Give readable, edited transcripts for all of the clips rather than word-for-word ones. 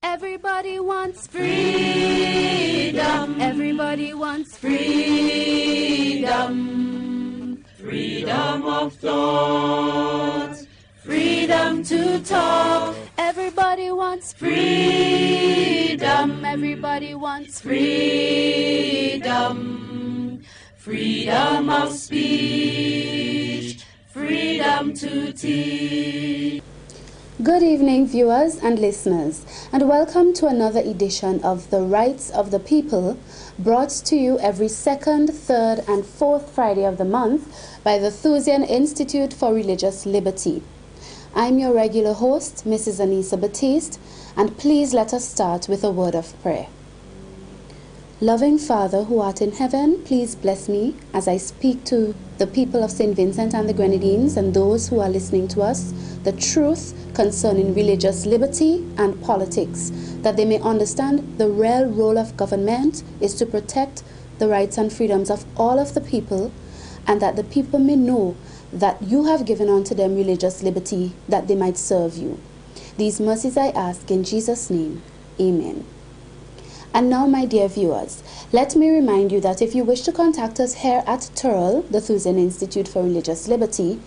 Everybody wants freedom. Everybody wants freedom. Freedom of thought. Freedom to talk. Everybody wants freedom. Everybody wants freedom. Freedom of speech. Freedom to teach. Good evening, viewers and listeners, and welcome to another edition of The Rights of the People, brought to you every second, third, and fourth Friday of the month by the Thusian Institute for Religious Liberty. I'm your regular host, Mrs. Anissa Batiste, and please let us start with a word of prayer. Loving Father who art in heaven, please bless me as I speak to the people of St. Vincent and the Grenadines and those who are listening to us the truth concerning religious liberty and politics, that they may understand the real role of government is to protect the rights and freedoms of all of the people, and that the people may know that you have given unto them religious liberty, that they might serve you. These mercies I ask in Jesus' name. Amen. And now, my dear viewers, let me remind you that if you wish to contact us here at TURL, the Thusian Institute for Religious Liberty,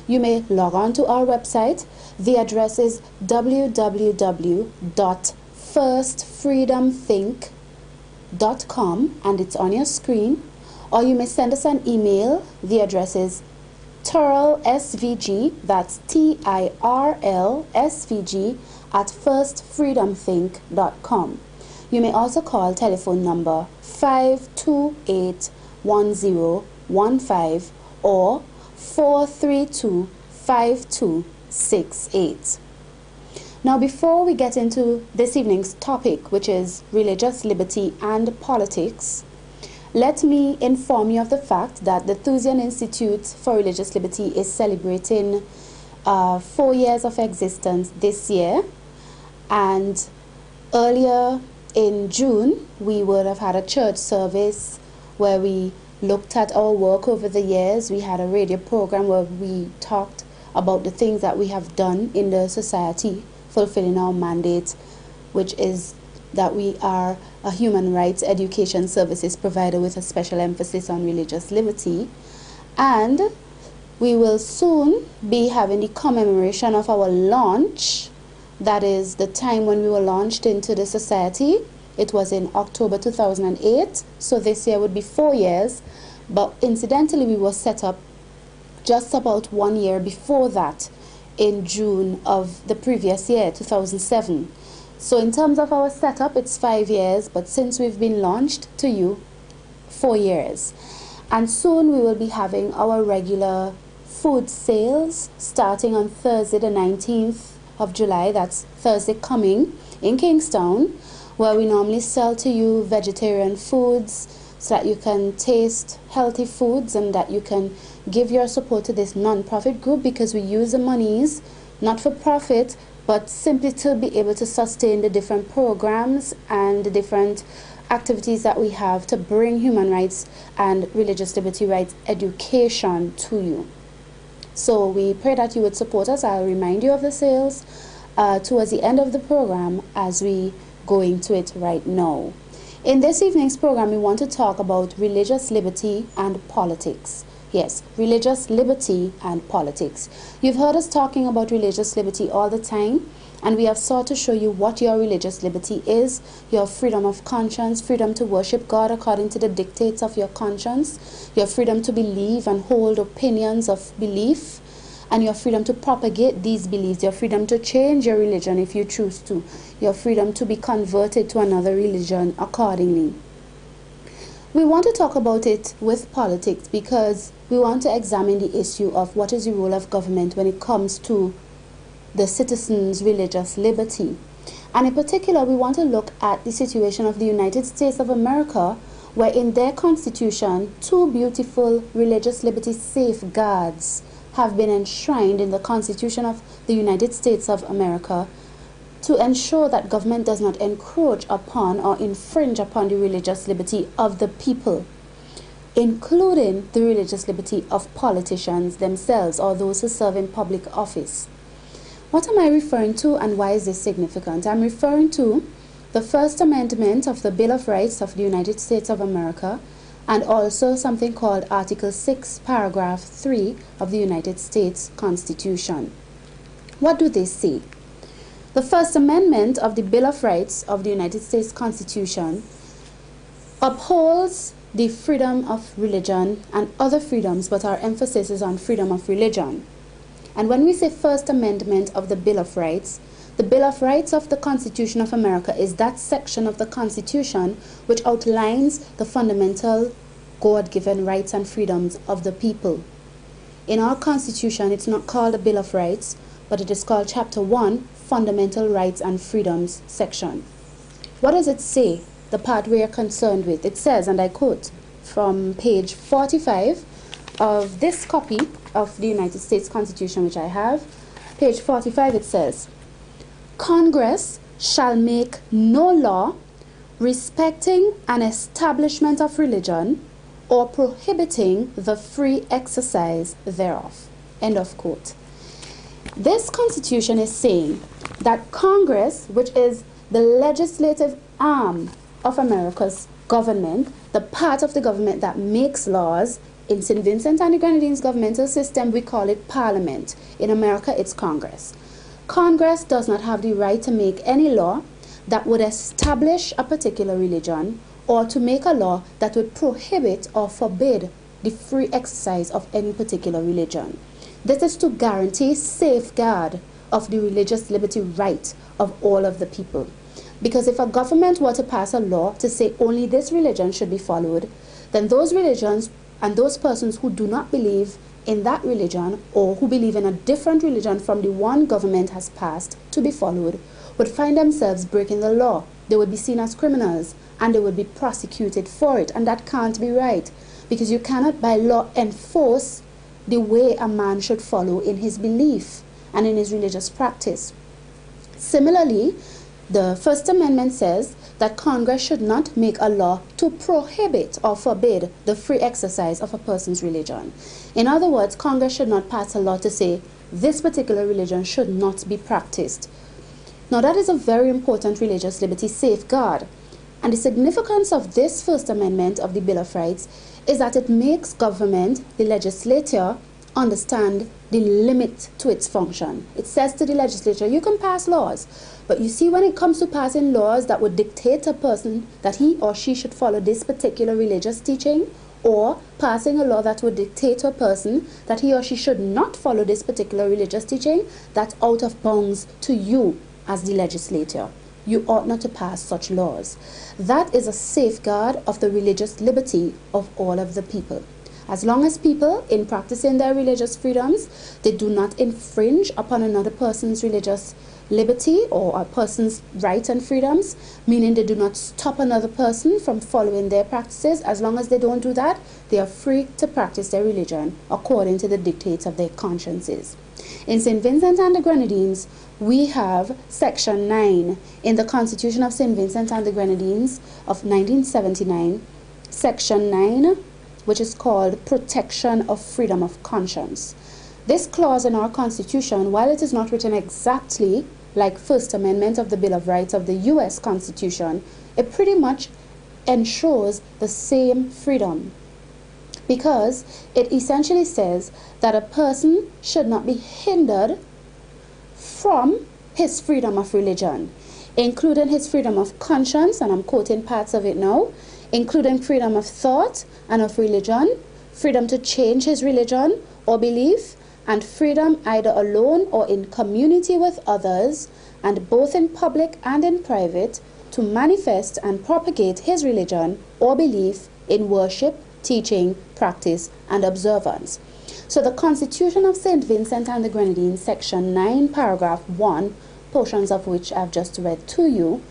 you may log on to our website. The address is www.firstfreedomthink.com, and it's on your screen. Or you may send us an email. The address is TURLSVG, that's TIRLSVG @firstfreedomthink.com. You may also call telephone number 528-1015 or 432-5268. Now, before we get into this evening's topic, which is religious liberty and politics, let me inform you of the fact that the Thusian Institute for Religious Liberty is celebrating 4 years of existence this year, and earlier in June, we would have had a church service where we looked at our work over the years. We had a radio program where we talked about the things that we have done in the society, fulfilling our mandate, which is that we are a human rights education services provider with a special emphasis on religious liberty. And we will soon be having the commemoration of our launch. That is the time when we were launched into the society. It was in October 2008, so this year would be 4 years. But incidentally, we were set up just about 1 year before that, in June of the previous year, 2007. So in terms of our setup, it's 5 years, but since we've been launched to you, 4 years. And soon we will be having our regular food sales starting on Thursday the 19th of July, that's Thursday coming, in Kingstown, where we normally sell to you vegetarian foods so that you can taste healthy foods and that you can give your support to this non-profit group, because we use the monies not for profit but simply to be able to sustain the different programs and the different activities that we have to bring human rights and religious liberty rights education to you. So we pray that you would support us. I'll remind you of the sales towards the end of the program as we go into it right now. In this evening's program, we want to talk about religious liberty and politics. Yes, religious liberty and politics. You've heard us talking about religious liberty all the time, and we have sought to show you what your religious liberty is: your freedom of conscience, freedom to worship God according to the dictates of your conscience, your freedom to believe and hold opinions of belief, and your freedom to propagate these beliefs, your freedom to change your religion if you choose to, your freedom to be converted to another religion accordingly. We want to talk about it with politics because we want to examine the issue of what is the role of government when it comes to the citizens' religious liberty. And in particular, we want to look at the situation of the United States of America, where in their constitution, 2 beautiful religious liberty safeguards have been enshrined in the Constitution of the United States of America to ensure that government does not encroach upon or infringe upon the religious liberty of the people, including the religious liberty of politicians themselves or those who serve in public office. What am I referring to and why is this significant? I'm referring to the First Amendment of the Bill of Rights of the United States of America, and also something called Article 6, Paragraph 3 of the United States Constitution. What do they say? The First Amendment of the Bill of Rights of the United States Constitution upholds the freedom of religion and other freedoms, but our emphasis is on freedom of religion. And when we say First Amendment of the Bill of Rights, the Bill of Rights of the Constitution of America is that section of the Constitution which outlines the fundamental God-given rights and freedoms of the people. In our Constitution, it's not called a Bill of Rights, but it is called Chapter 1, Fundamental Rights and Freedoms section. What does it say, the part we are concerned with? It says, and I quote from page 45 of this copy of the United States Constitution, which I have, page 45, it says, Congress shall make no law respecting an establishment of religion or prohibiting the free exercise thereof. End of quote. This Constitution is saying that Congress, which is the legislative arm of America's government, the part of the government that makes laws, in St. Vincent and the Grenadines governmental system, we call it Parliament. In America, it's Congress. Congress does not have the right to make any law that would establish a particular religion or to make a law that would prohibit or forbid the free exercise of any particular religion. This is to guarantee safeguard of the religious liberty right of all of the people. Because if a government were to pass a law to say only this religion should be followed, then those religions and those persons who do not believe in that religion or who believe in a different religion from the one government has passed to be followed would find themselves breaking the law. They would be seen as criminals and they would be prosecuted for it, and that can't be right, because you cannot by law enforce the way a man should follow in his belief and in his religious practice. Similarly, the First Amendment says that Congress should not make a law to prohibit or forbid the free exercise of a person's religion. In other words, Congress should not pass a law to say this particular religion should not be practiced. Now, that is a very important religious liberty safeguard. And the significance of this First Amendment of the Bill of Rights is that it makes government, the legislature, understand the limit to its function. It says to the legislature, you can pass laws, but you see, when it comes to passing laws that would dictate to a person that he or she should follow this particular religious teaching, or passing a law that would dictate to a person that he or she should not follow this particular religious teaching, that's out of bounds to you as the legislator. You ought not to pass such laws. That is a safeguard of the religious liberty of all of the people. As long as people, in practicing their religious freedoms, they do not infringe upon another person's religious liberty or a person's rights and freedoms, meaning they do not stop another person from following their practices, as long as they don't do that, they are free to practice their religion according to the dictates of their consciences. In St. Vincent and the Grenadines, we have Section 9 in the Constitution of St. Vincent and the Grenadines of 1979, Section 9, which is called Protection of Freedom of Conscience. This clause in our Constitution, while it is not written exactly like First Amendment of the Bill of Rights of the U.S. Constitution, it pretty much ensures the same freedom, because it essentially says that a person should not be hindered from his freedom of religion, including his freedom of conscience, and I'm quoting parts of it now, including freedom of thought and of religion, freedom to change his religion or belief, and freedom either alone or in community with others, and both in public and in private, to manifest and propagate his religion or belief in worship, teaching, practice, and observance. So the Constitution of St. Vincent and the Grenadines, Section 9, Paragraph 1, portions of which I've just read to you,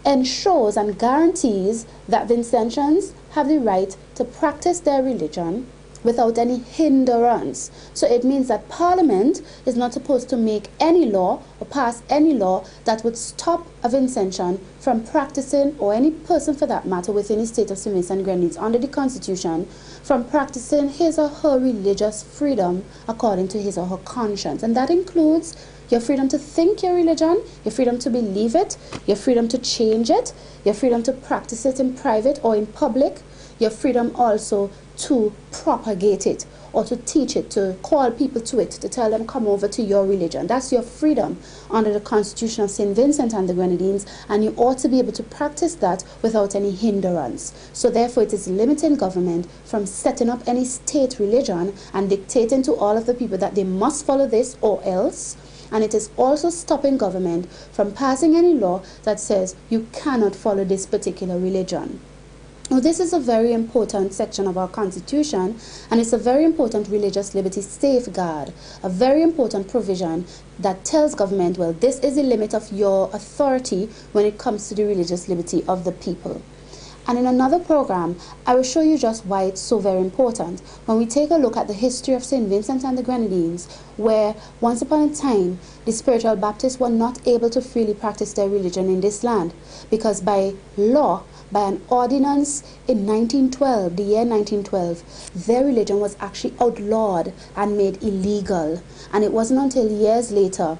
ensures and guarantees that Vincentians have the right to practice their religion without any hindrance. So it means that Parliament is not supposed to make any law or pass any law that would stop a Vincentian from practicing, or any person for that matter within the state of St. Vincent and Grenadines under the Constitution, from practicing his or her religious freedom according to his or her conscience. And that includes your freedom to think your religion, your freedom to believe it, your freedom to change it, your freedom to practice it in private or in public, your freedom also to propagate it or to teach it, to call people to it, to tell them come over to your religion. That's your freedom under the Constitution of St. Vincent and the Grenadines, and you ought to be able to practice that without any hindrance. So therefore it is limiting government from setting up any state religion and dictating to all of the people that they must follow this or else. And it is also stopping government from passing any law that says you cannot follow this particular religion. Now, this is a very important section of our Constitution, and it's a very important religious liberty safeguard, a very important provision that tells government, well, this is the limit of your authority when it comes to the religious liberty of the people. And in another program, I will show you just why it's so very important when we take a look at the history of St. Vincent and the Grenadines, where once upon a time, the spiritual Baptists were not able to freely practice their religion in this land, because by law, by an ordinance in 1912, the year 1912, their religion was actually outlawed and made illegal. And it wasn't until years later,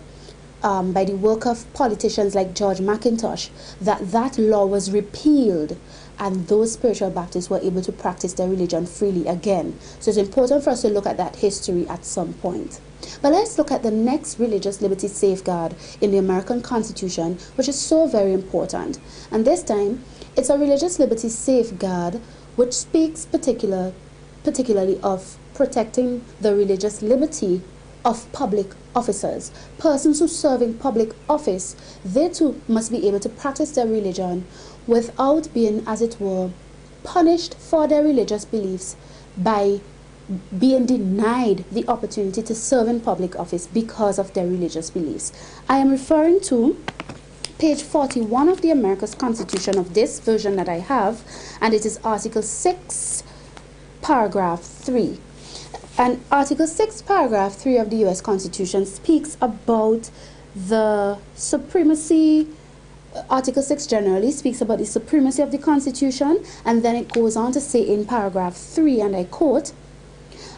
by the work of politicians like George McIntosh, that law was repealed, and those spiritual Baptists were able to practice their religion freely again. So it's important for us to look at that history at some point. But let's look at the next religious liberty safeguard in the American Constitution, which is so very important. And this time, it's a religious liberty safeguard which speaks particularly of protecting the religious liberty of public officers. Persons who serve in public office, they too must be able to practice their religion without being, as it were, punished for their religious beliefs by being denied the opportunity to serve in public office because of their religious beliefs. I am referring to page 41 of the America's Constitution, of this version that I have, and it is Article 6, paragraph 3. And Article 6, paragraph 3 of the U.S. Constitution speaks about the supremacy. Article 6 generally speaks about the supremacy of the Constitution, and then it goes on to say in paragraph 3, and I quote,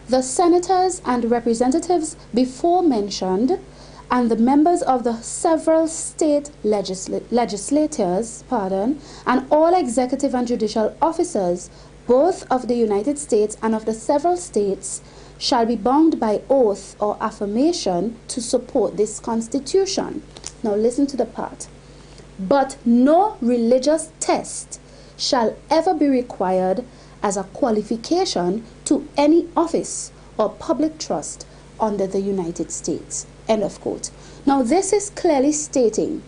"The senators and representatives before mentioned and the members of the several state legislatures, and all executive and judicial officers, both of the United States and of the several states, shall be bound by oath or affirmation to support this Constitution." Now listen to the part. "But no religious test shall ever be required as a qualification to any office or public trust under the United States." End of quote. Now this is clearly stating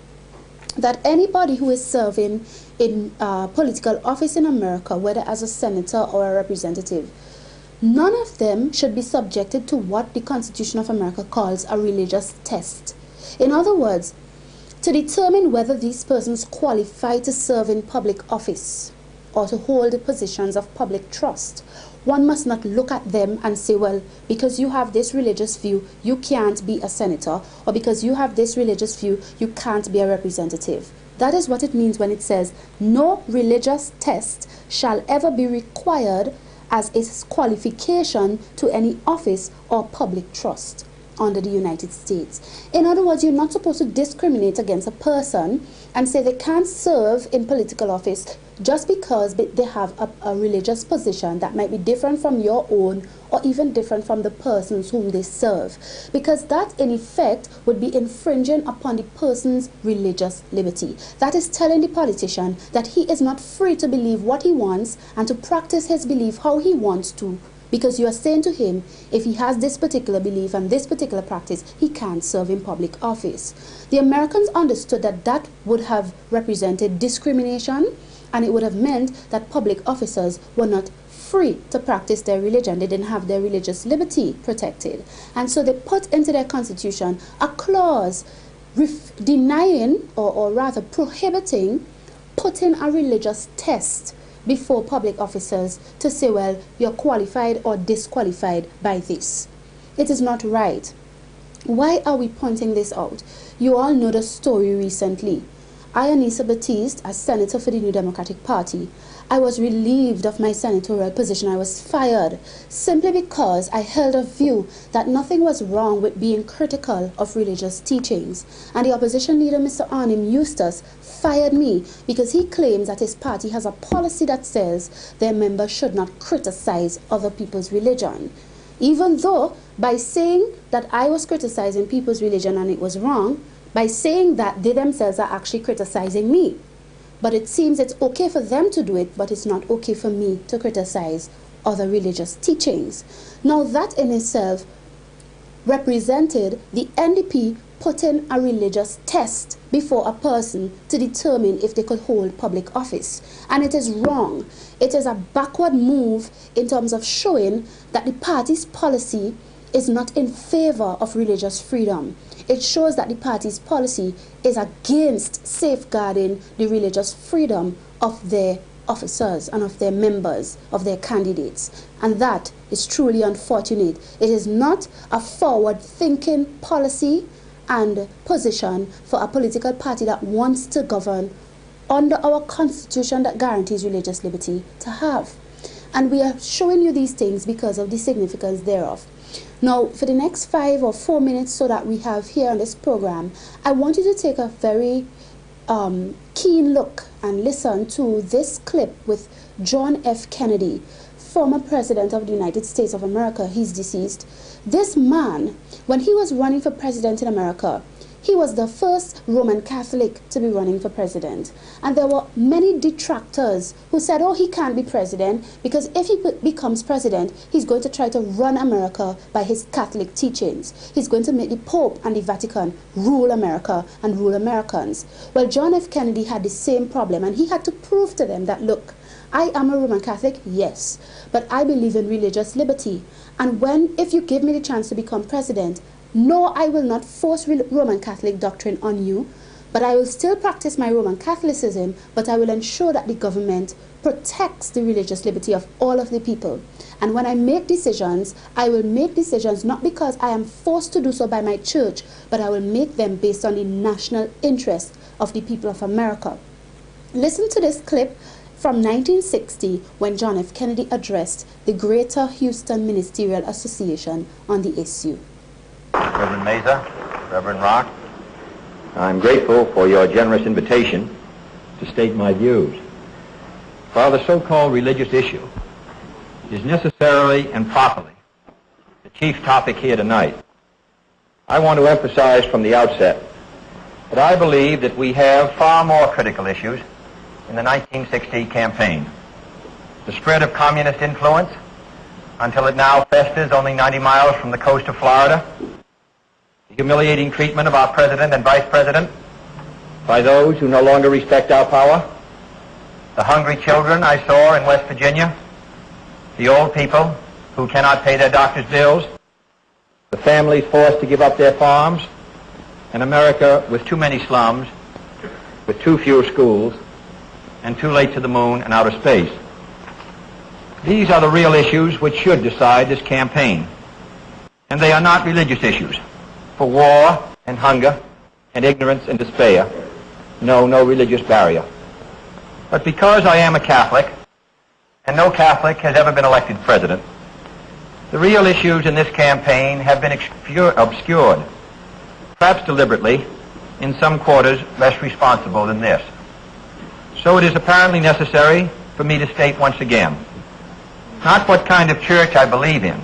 that anybody who is serving in political office in America, whether as a senator or a representative, none of them should be subjected to what the Constitution of America calls a religious test. In other words, to determine whether these persons qualify to serve in public office or to hold positions of public trust, one must not look at them and say, well, because you have this religious view, you can't be a senator, or because you have this religious view, you can't be a representative. That is what it means when it says, no religious test shall ever be required as a qualification to any office or public trust under the United States. In other words, you're not supposed to discriminate against a person and say they can't serve in political office just because they have a religious position that might be different from your own, or even different from the persons whom they serve, because that in effect would be infringing upon the person's religious liberty. That is telling the politician that he is not free to believe what he wants and to practice his belief how he wants to, because you are saying to him, if he has this particular belief and this particular practice, he can't serve in public office. The Americans understood that that would have represented discrimination, and it would have meant that public officers were not free to practice their religion. They didn't have their religious liberty protected. And so they put into their Constitution a clause denying, or rather prohibiting, putting a religious test before public officers to say, well, you're qualified or disqualified by this. It is not right. Why are we pointing this out? You all know the story recently. I, Anissa Batiste, as Senator for the New Democratic Party, I was relieved of my senatorial position. I was fired simply because I held a view that nothing was wrong with being critical of religious teachings. And the opposition leader, Mr. Arnim Eustace, fired me because he claims that his party has a policy that says their members should not criticize other people's religion. Even though by saying that I was criticizing people's religion and it was wrong, by saying that they themselves are actually criticizing me. But it seems it's okay for them to do it, but it's not okay for me to criticize other religious teachings. Now that in itself represented the NDP putting a religious test before a person to determine if they could hold public office. And it is wrong. It is a backward move in terms of showing that the party's policy is not in favor of religious freedom. It shows that the party's policy is against safeguarding the religious freedom of their officers and of their members, of their candidates. And that is truly unfortunate. It is not a forward-thinking policy and position for a political party that wants to govern under our constitution that guarantees religious liberty to have. And we are showing you these things because of the significance thereof. Now, for the next 5 or 4 minutes so that we have here on this program, I want you to take a very keen look and listen to this clip with John F. Kennedy, former president of the United States of America. He's deceased. This man, when he was running for president in America, he was the first Roman Catholic to be running for president. And there were many detractors who said, oh, he can't be president because if he becomes president, he's going to try to run America by his Catholic teachings. He's going to make the Pope and the Vatican rule America and rule Americans. Well, John F. Kennedy had the same problem, and he had to prove to them that, look, I am a Roman Catholic, yes, but I believe in religious liberty. And if you give me the chance to become president, no, I will not force Roman Catholic doctrine on you, but I will still practice my Roman Catholicism, but I will ensure that the government protects the religious liberty of all of the people. And when I make decisions, I will make decisions not because I am forced to do so by my church, but I will make them based on the national interest of the people of America. Listen to this clip from 1960 when John F. Kennedy addressed the Greater Houston Ministerial Association on the issue. Reverend Mesa, Reverend Rock, I'm grateful for your generous invitation to state my views. While the so-called religious issue is necessarily and properly the chief topic here tonight, I want to emphasize from the outset that I believe that we have far more critical issues in the 1960 campaign. The spread of communist influence until it now festers only 90 miles from the coast of Florida, the humiliating treatment of our president and vice president by those who no longer respect our power, the hungry children I saw in West Virginia, the old people who cannot pay their doctor's bills, the families forced to give up their farms, an America with too many slums, with too few schools, and too late to the moon and outer space. These are the real issues which should decide this campaign. And they are not religious issues. For war and hunger and ignorance and despair, no religious barrier. But because I am a Catholic, and no Catholic has ever been elected president, the real issues in this campaign have been obscured, perhaps deliberately, in some quarters less responsible than this. So it is apparently necessary for me to state once again, not what kind of church I believe in,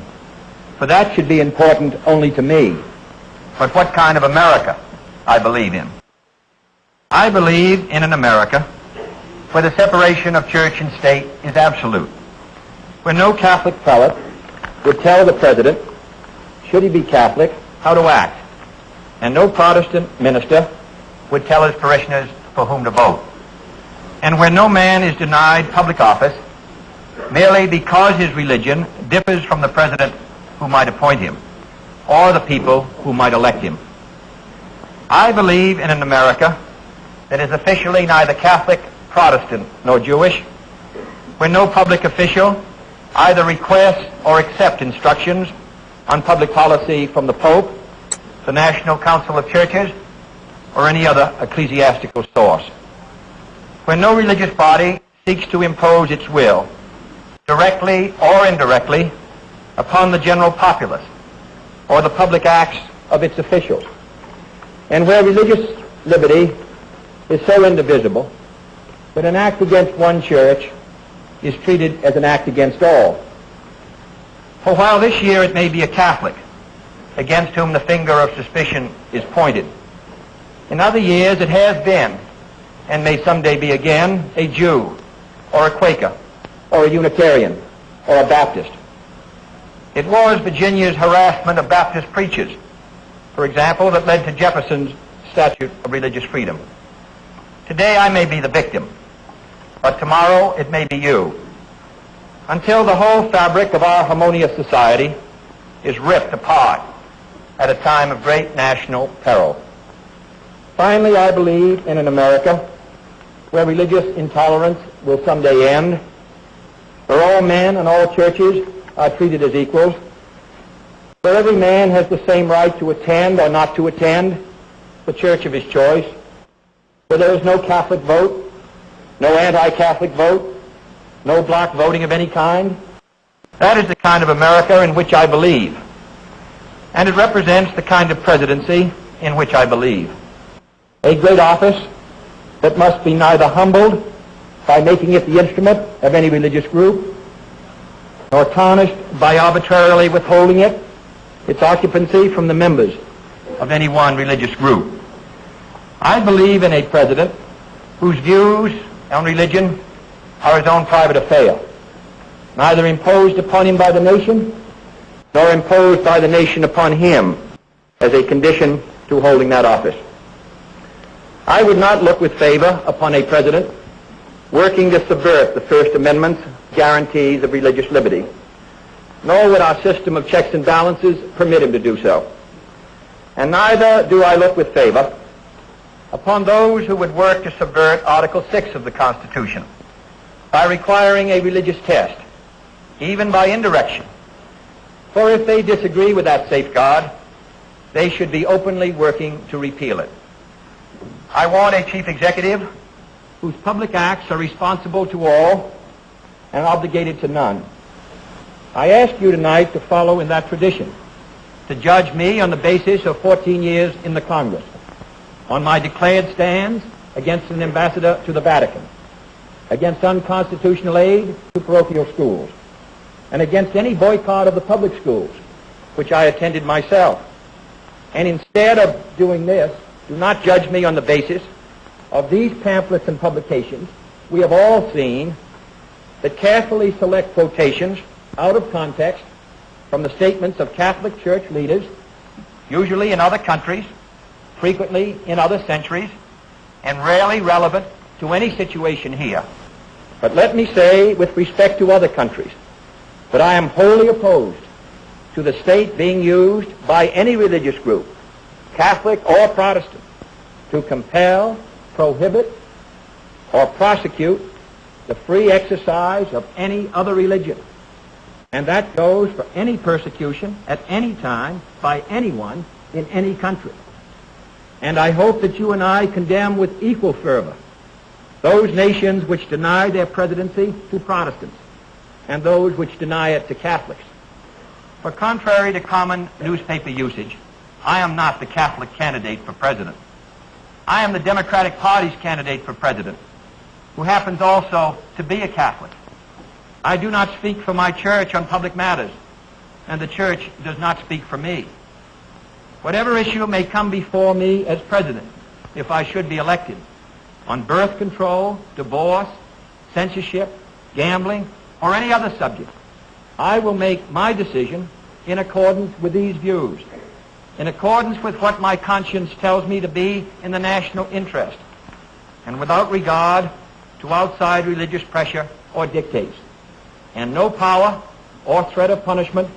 for that should be important only to me, but what kind of America I believe in. I believe in an America where the separation of church and state is absolute, where no Catholic prelate would tell the president, should he be Catholic, how to act, and no Protestant minister would tell his parishioners for whom to vote, and where no man is denied public office merely because his religion differs from the president who might appoint him, or the people who might elect him. I believe in an America that is officially neither Catholic, Protestant, nor Jewish, when no public official either requests or accepts instructions on public policy from the Pope, the National Council of Churches, or any other ecclesiastical source. When no religious body seeks to impose its will, directly or indirectly, upon the general populace or the public acts of its officials. And where religious liberty is so indivisible that an act against one church is treated as an act against all. For while this year it may be a Catholic against whom the finger of suspicion is pointed, in other years it has been, and may someday be again, a Jew, or a Quaker, or a Unitarian, or a Baptist. It was Virginia's harassment of Baptist preachers, for example, that led to Jefferson's Statute of Religious Freedom. Today I may be the victim, but tomorrow it may be you, until the whole fabric of our harmonious society is ripped apart at a time of great national peril. Finally, I believe in an America where religious intolerance will someday end, where all men and all churches are treated as equals, where every man has the same right to attend or not to attend the church of his choice, where there is no Catholic vote, no anti-Catholic vote, no block voting of any kind. That is the kind of America in which I believe, and it represents the kind of presidency in which I believe. A great office that must be neither humbled by making it the instrument of any religious group, nor tarnished by arbitrarily withholding its occupancy from the members of any one religious group. I believe in a president whose views on religion are his own private affair, neither imposed upon him by the nation, nor imposed by the nation upon him as a condition to holding that office. I would not look with favor upon a president working to subvert the First Amendment's guarantees of religious liberty, nor would our system of checks and balances permit him to do so. And neither do I look with favor upon those who would work to subvert Article 6 of the Constitution by requiring a religious test, even by indirection. For if they disagree with that safeguard, they should be openly working to repeal it. I want a chief executive whose public acts are responsible to all and obligated to none. I ask you tonight to follow in that tradition, to judge me on the basis of 14 years in the Congress, on my declared stands against an ambassador to the Vatican, against unconstitutional aid to parochial schools, and against any boycott of the public schools, which I attended myself. And instead of doing this, do not judge me on the basis of these pamphlets and publications. We have all seen that carefully select quotations out of context from the statements of Catholic Church leaders, usually in other countries, frequently in other centuries, and rarely relevant to any situation here. But let me say, with respect to other countries, that I am wholly opposed to the state being used by any religious group, Catholic or Protestant, to compel, prohibit, or prosecute the free exercise of any other religion. And that goes for any persecution at any time by anyone in any country. And I hope that you and I condemn with equal fervor those nations which deny their presidency to Protestants and those which deny it to Catholics. For contrary to common newspaper usage, I am not the Catholic candidate for president. I am the Democratic Party's candidate for president, who happens also to be a Catholic. I do not speak for my church on public matters, and the church does not speak for me. Whatever issue may come before me as president, if I should be elected, on birth control, divorce, censorship, gambling, or any other subject, I will make my decision in accordance with these views, in accordance with what my conscience tells me to be in the national interest, and without regard to outside religious pressure or dictates. And no power or threat of punishment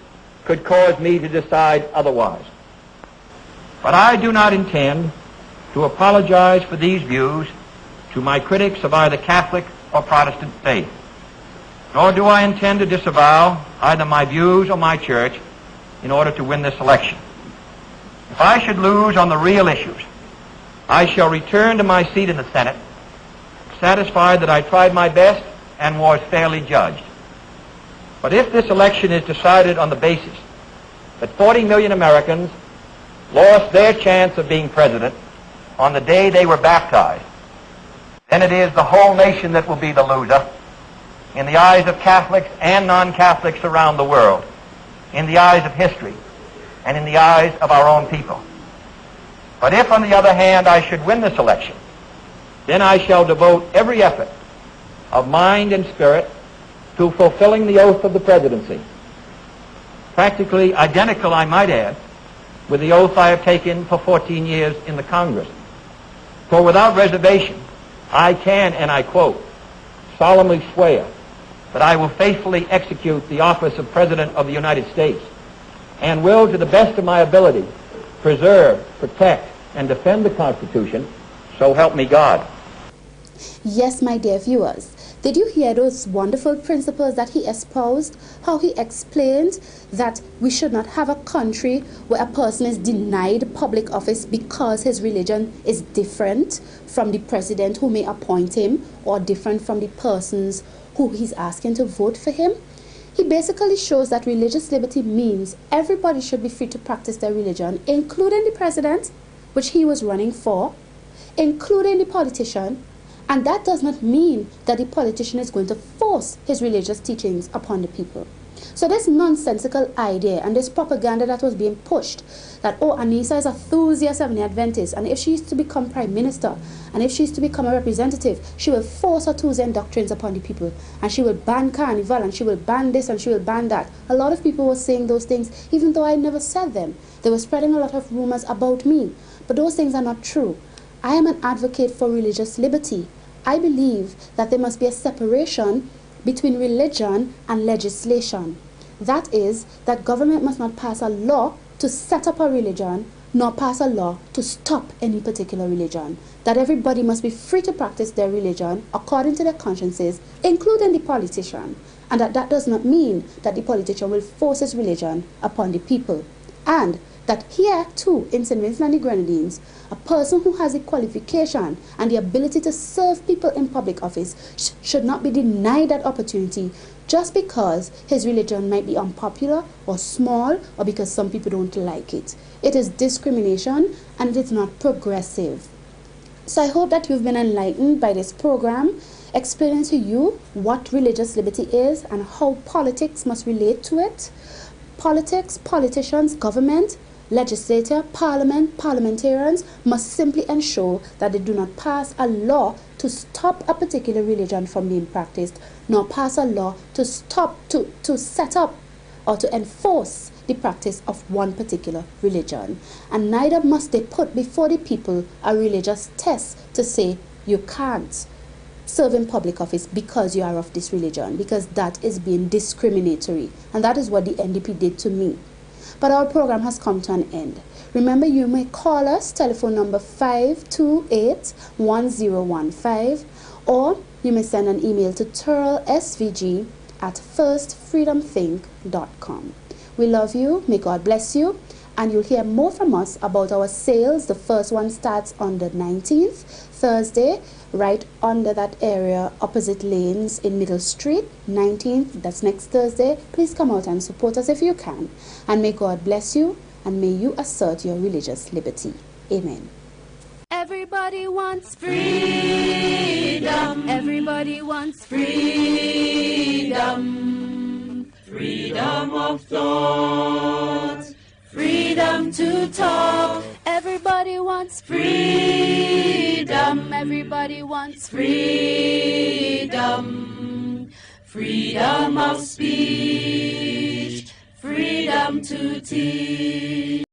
could cause me to decide otherwise. But I do not intend to apologize for these views to my critics of either Catholic or Protestant faith. nor do I intend to disavow either my views or my church in order to win this election. If I should lose on the real issues, I shall return to my seat in the Senate, satisfied that I tried my best and was fairly judged. But if this election is decided on the basis that 40 million Americans lost their chance of being president on the day they were baptized, then it is the whole nation that will be the loser in the eyes of Catholics and non-Catholics around the world, in the eyes of history, and in the eyes of our own people. But if, on the other hand, I should win this election, then I shall devote every effort of mind and spirit to fulfilling the oath of the presidency, practically identical, I might add, with the oath I have taken for 14 years in the Congress. For without reservation, I can, and I quote, solemnly swear that I will faithfully execute the office of President of the United States and will, to the best of my ability, preserve, protect, and defend the Constitution, so help me God. Yes, my dear viewers, did you hear those wonderful principles that he espoused? How he explained that we should not have a country where a person is denied public office because his religion is different from the president who may appoint him, or different from the persons who he's asking to vote for him. He basically shows that religious liberty means everybody should be free to practice their religion, including the president, which he was running for, including the politician. And that does not mean that the politician is going to force his religious teachings upon the people. So this nonsensical idea and this propaganda that was being pushed, that, oh, Anissa is a Thusia Seventh-day Adventist, and if she is to become prime minister, and if she is to become a representative, she will force her Thusian doctrines upon the people, and she will ban carnival, and she will ban this, and she will ban that. A lot of people were saying those things, even though I never said them. They were spreading a lot of rumors about me, but those things are not true. I am an advocate for religious liberty. I believe that there must be a separation between religion and legislation. That is, that government must not pass a law to set up a religion, nor pass a law to stop any particular religion. That everybody must be free to practice their religion according to their consciences, including the politician. And that does not mean that the politician will force his religion upon the people. And that here too, in St. Vincent and the Grenadines, a person who has the qualification and the ability to serve people in public office should not be denied that opportunity just because his religion might be unpopular or small, or because some people don't like it. It is discrimination, and it is not progressive. So I hope that you've been enlightened by this program, explaining to you what religious liberty is and how politics must relate to it. Politics, politicians, government, legislature, parliament, parliamentarians must simply ensure that they do not pass a law to stop a particular religion from being practiced, nor pass a law to stop, to set up or to enforce the practice of one particular religion. And neither must they put before the people a religious test to say you can't serve in public office because you are of this religion, because that is being discriminatory. And that is what the NDP did to me. But our program has come to an end. Remember, you may call us, telephone number 528-1015, or you may send an email to turlsvg@firstfreedomthink.com. We love you, may God bless you, and you'll hear more from us about our sales. The first one starts on the 19th, Thursday, right under that area opposite Lanes in Middle Street, 19th, that's next Thursday. Please come out and support us if you can. And may God bless you, and may you assert your religious liberty. Amen. Everybody wants freedom. Everybody wants freedom. Freedom of thought. Freedom to talk. Everybody wants freedom. Everybody wants freedom. Freedom of speech. Freedom to teach.